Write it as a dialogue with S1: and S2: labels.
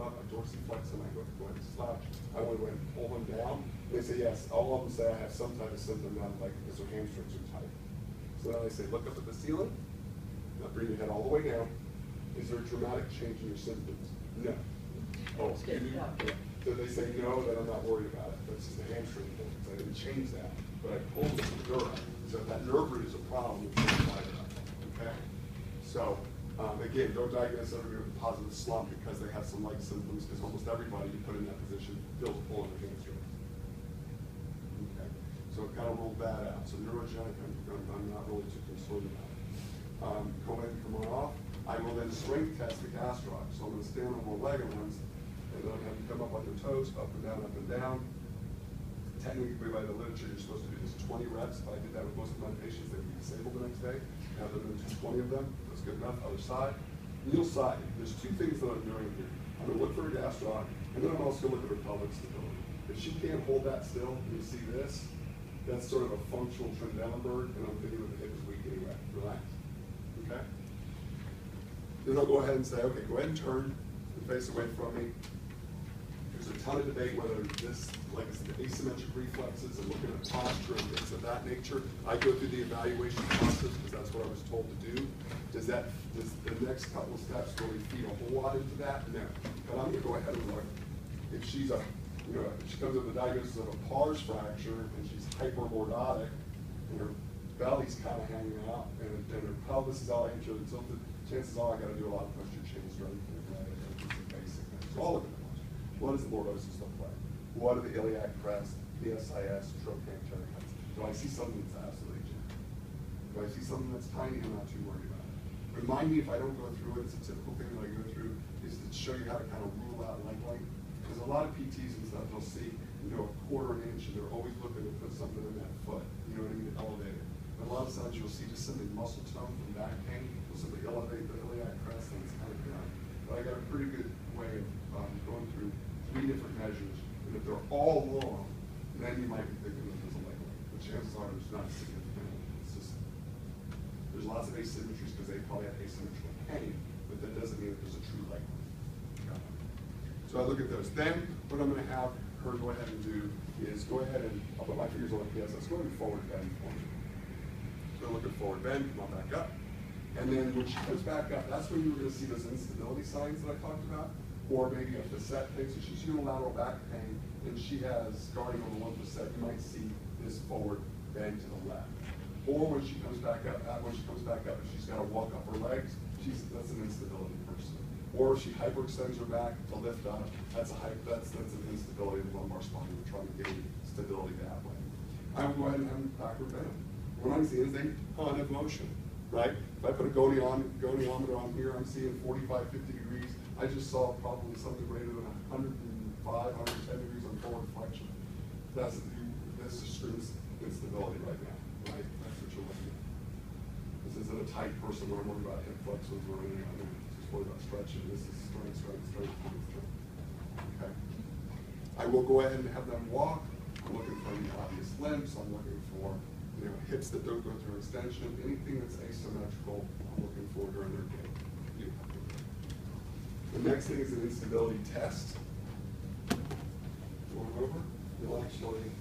S1: come up, I dorsiflex them, I go ahead and slouch, I want to go ahead and pull them down. They say yes, all of them say I have some type of symptom now, like because their hamstrings are tight. So now they say, look up at the ceiling, now bring your head all the way down. Is there a dramatic change in your symptoms? No. Oh,
S2: Good.
S1: yeah. So they say no, then I'm not worried about it. That's just a hamstring thing. So I didn't change that. But I pulled the nerve. So if that nerve root is a problem, it's going to fire up. Okay? So again, don't diagnose everybody with a positive slump because they have some like symptoms, because almost everybody you put in that position feels a pull in their hamstring. Okay? So kind of ruled that out. So neurogenic, I'm not really too concerned about it. Go ahead and come on off. I will then strength test the gastroc. So I'm going to stand on more leg ones, and then have you come up on your toes, up and down, up and down. Technically, by the literature, you're supposed to do this 20 reps. If I did that with most of my patients, they'd be disabled the next day. Now they're going to do 20 of them. That's good enough. Other side. Kneel side. There's two things that I'm doing here. I'm going to look for a gastroc, and then I'm also going to look at her pelvic stability. If she can't hold that still, and you see this, that's sort of a functional Trendelenburg, and I'm thinking that the hip is weak anyway. Relax. Okay? Then I'll go ahead and say, okay, go ahead and turn the face away from me. There's a ton of debate whether this, like I said, the asymmetric reflexes and looking at posture and things of that nature. I go through the evaluation process because that's what I was told to do. Does the next couple of steps really feed a whole lot into that? No. But I'm going to go ahead and look. If she's if she comes with the diagnosis of a pars fracture and she's hyperlordotic and her belly's kind of hanging out and her pelvis is all anteriorly tilted, chances are I got to do a lot of posture changes or anything like that. It's basic. So all of it. What does the lordosis look like? What are the iliac crest, the SIS, trochanteric heights? Do I see something that's absolutely giant? Do I see something that's tiny? I'm not too worried about it. Remind me if I don't go through it, it's a typical thing that I go through, is to show you how to kind of rule out leg length. Because a lot of PTs and stuff, they'll see, a quarter an inch, and they're always looking to put something in that foot, you know what I mean, to elevate it. But a lot of times you'll see just simply muscle tone from back pain, will simply elevate the iliac crest, and it's kind of done. But I got a pretty good way of going through 3 different measures, and if they're all wrong, then you might be thinking that there's a leg length. But chances are there's not significant. It's just, there's lots of asymmetries because they probably have asymmetrical pain, but that doesn't mean that there's a true leg length. So I look at those. Then what I'm going to have her go ahead and do is go ahead and, I'll put my fingers on the PSS, go ahead and forward bend for me. So look at forward bend, come on back up. And then when she comes back up, that's when you're going to see those instability signs that I talked about, or maybe a facet thing. So she's unilateral back pain, and she has guarding on the one facet. You might see this forward bend to the left. Or when she comes back up, if she's got to walk up her legs, that's an instability person. Or if she hyperextends her back to lift up, that's an instability of the lumbar spine. We're trying to gain stability that way. I will go ahead and have a backward bend. What I'm seeing is a ton of motion, right? If I put a goniometer on here, I'm seeing 45, 50 degrees. I just saw probably something greater than 105, 110 degrees on forward flexion. This screams instability right now, right? That's what you're looking at. This isn't a tight person where I'm worried about hip flexors or anything. I'm just worried about stretching. This is strength. Okay. I will go ahead and have them walk. I'm looking for any obvious limps. I'm looking for hips that don't go through extension. Anything that's asymmetrical, I'm looking for during their gait. The next thing is an instability test. Going over, you'll actually